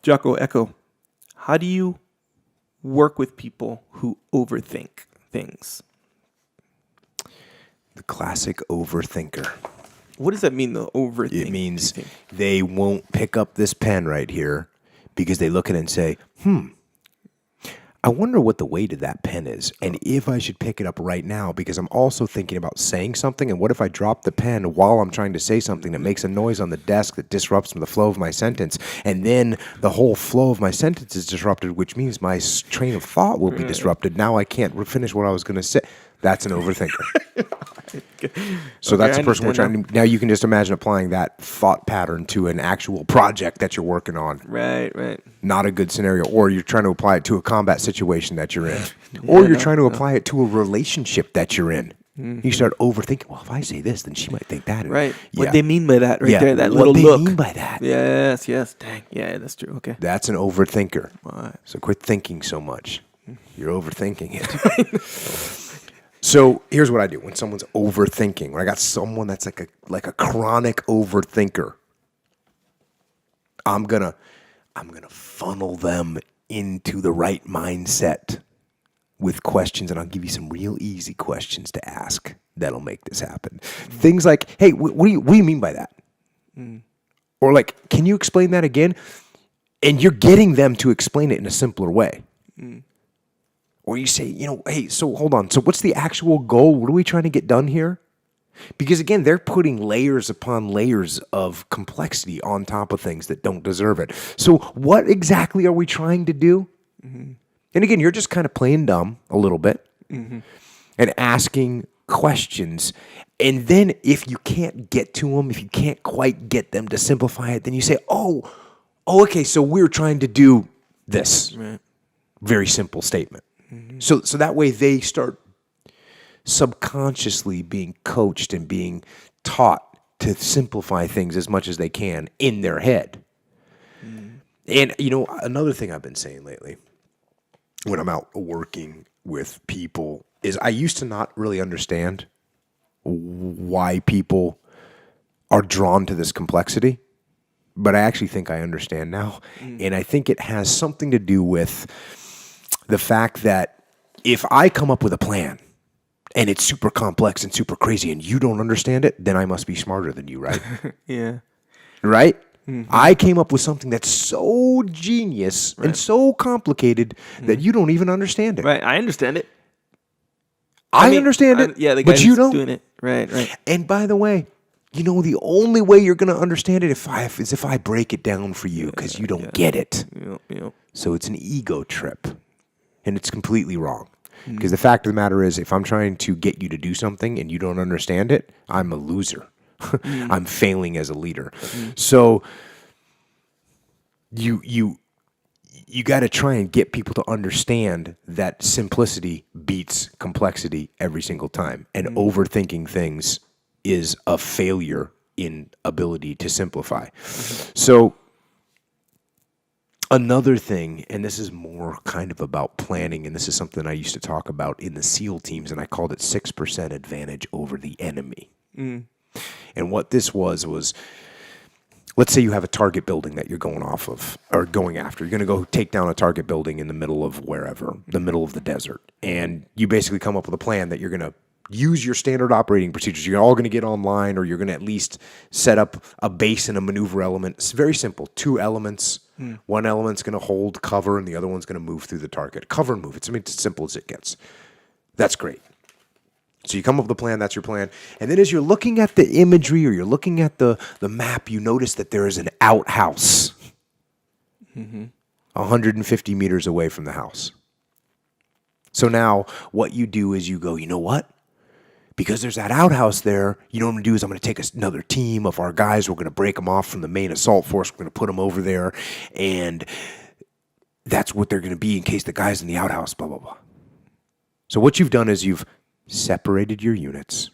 Jocko, Echo, how do you work with people who overthink things? The classic overthinker. What does that mean, though, overthink? It means they won't pick up this pen right here because they look at it and say, I wonder what the weight of that pen is and if I should pick it up right now because I'm also thinking about saying something. And what if I drop the pen while I'm trying to say something that makes a noise on the desk that disrupts the flow of my sentence? And then the whole flow of my sentence is disrupted, which means my train of thought will be disrupted. Now I can't finish what I was going to say. That's an overthinker. So that's the person we're trying to... Now you can just imagine applying that thought pattern to an actual project that you're working on. Right. Not a good scenario. Or you're trying to apply it to a combat situation that you're in. Or you're trying to apply it to a relationship that you're in. Mm-hmm. You start overthinking, well, if I say this, then she might think that. Right. Yeah. What they mean by that there, that little look. What they mean by that. Yes. Dang. Yeah, that's true. Okay. That's an overthinker. Right. So quit thinking so much. You're overthinking it. So here's what I do when someone's overthinking. When I got someone that's like a chronic overthinker, I'm gonna funnel them into the right mindset with questions, and I'll give you some real easy questions to ask that'll make this happen. Things like, hey, what do you mean by that? Or like, can you explain that again? And you're getting them to explain it in a simpler way. Or you say, hey, so hold on. So what's the actual goal? What are we trying to get done here? Because again, they're putting layers upon layers of complexity on top of things that don't deserve it. So what exactly are we trying to do? Mm-hmm. And again, you're just kind of playing dumb a little bit and asking questions. And then if you can't get to them, if you can't quite get them to simplify it, then you say, oh, okay, so we're trying to do this. Right. Very simple statement. Mm-hmm. So that way they start subconsciously being coached and being taught to simplify things as much as they can in their head. And, another thing I've been saying lately when I'm out working with people is I used to not really understand why people are drawn to this complexity, but I actually think I understand now. And I think it has something to do with the fact that if I come up with a plan and it's super complex and super crazy and you don't understand it, then I must be smarter than you, right? Yeah. Right? Mm-hmm. I came up with something that's so genius and so complicated that you don't even understand it. Right. I understand it. I understand it, the guy but you don't. Doing it. Right. And by the way, the only way you're going to understand it is if I break it down for you because you don't get it. Yep. So it's an ego trip. And it's completely wrong. Because the fact of the matter is, if I'm trying to get you to do something and you don't understand it, I'm a loser. I'm failing as a leader. So you got to try and get people to understand that simplicity beats complexity every single time. And overthinking things is a failure in ability to simplify. So another thing, and this is more kind of about planning, and this is something I used to talk about in the SEAL teams, and I called it 6% advantage over the enemy. And what this was, let's say you have a target building that you're going off of, or going after. You're going to go take down a target building in the middle of wherever, the middle of the desert. And you basically come up with a plan that you're going to use your standard operating procedures. You're all going to get online, or you're going to at least set up a base and a maneuver element. It's very simple. 2 elements. One element's going to hold cover, and the other one's going to move through the target. Cover and move. It's as simple as it gets. That's great. So you come up with a plan. That's your plan. And then as you're looking at the imagery or you're looking at the map, you notice that there is an outhouse 150 meters away from the house. So now what you do is you go, you know what? Because there's that outhouse there, you know what I'm going to do is I'm going to take another team of our guys. We're going to break them off from the main assault force. We're going to put them over there. And that's what they're going to be in case the guy's in the outhouse, blah, blah, blah. So what you've done is you've separated your units.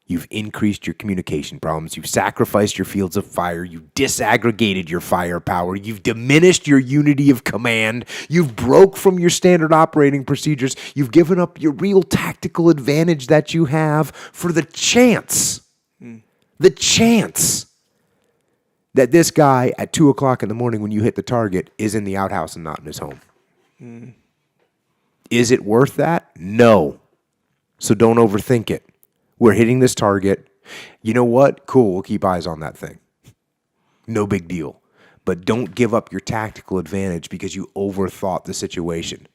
You've increased your communication problems. You've sacrificed your fields of fire. You've disaggregated your firepower. You've diminished your unity of command. You've broke from your standard operating procedures. You've given up your real tactical advantage that you have for the chance that this guy at 2:00 in the morning when you hit the target is in the outhouse and not in his home? Is it worth that? No. So don't overthink it. We're hitting this target. You know what? Cool. We'll keep eyes on that thing. No big deal. But don't give up your tactical advantage because you overthought the situation.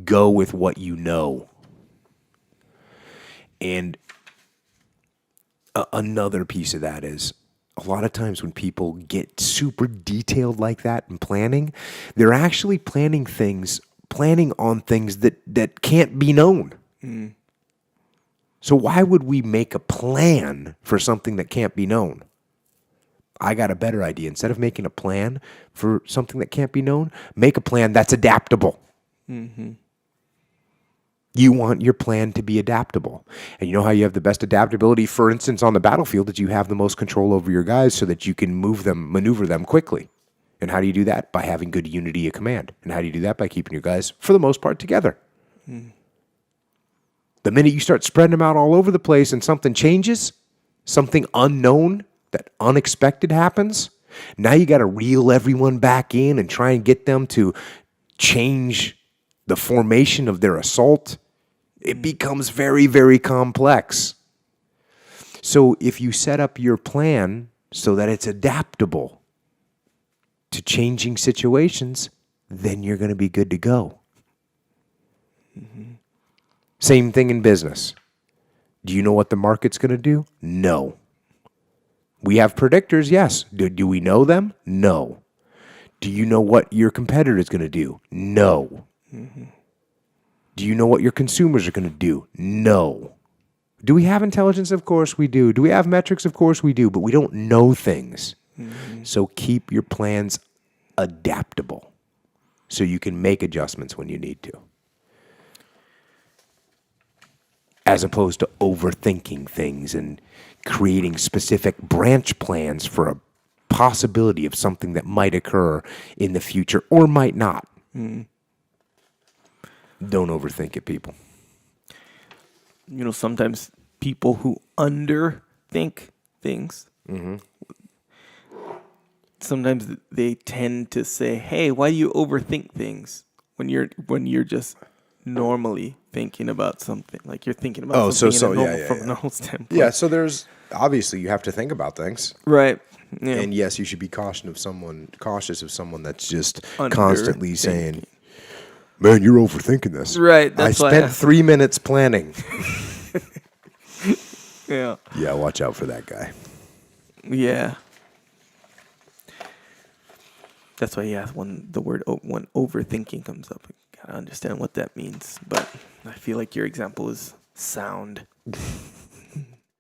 Go with what you know. And another piece of that is a lot of times when people get super detailed like that in planning, they're actually planning on things that can't be known. So why would we make a plan for something that can't be known? I got a better idea. Instead of making a plan for something that can't be known, make a plan that's adaptable. You want your plan to be adaptable. And you know how you have the best adaptability, for instance, on the battlefield, that you have the most control over your guys so that you can maneuver them quickly. And how do you do that? By having good unity of command. And how do you do that? By keeping your guys, for the most part, together. The minute you start spreading them out all over the place and something changes, something unknown, that unexpected happens, now you got to reel everyone back in and try and get them to change the formation of their assault. It becomes very, very complex. So if you set up your plan so that it's adaptable to changing situations, then you're going to be good to go. Same thing in business. Do you know what the market's going to do? No. We have predictors, yes. Do we know them? No. Do you know what your competitor is going to do? No. Do you know what your consumers are going to do? No. Do we have intelligence? Of course we do. Do we have metrics? Of course we do. But we don't know things. So keep your plans adaptable so you can make adjustments when you need to, as opposed to overthinking things and creating specific branch plans for a possibility of something that might occur in the future or might not. Don't overthink it, people. You know, sometimes people who underthink things, sometimes they tend to say, "Hey, why do you overthink things when you're just normally thinking about something, like you're thinking about something from a normal standpoint." Yeah, so there's obviously you have to think about things, right? Yeah. and yes, you should be cautious of someone that's just constantly saying, "Man, you're overthinking this." Right. I spent 3 minutes planning. Yeah. Yeah, watch out for that guy. Yeah. That's why, when when overthinking comes up, I gotta understand what that means. But I feel like your example is sound.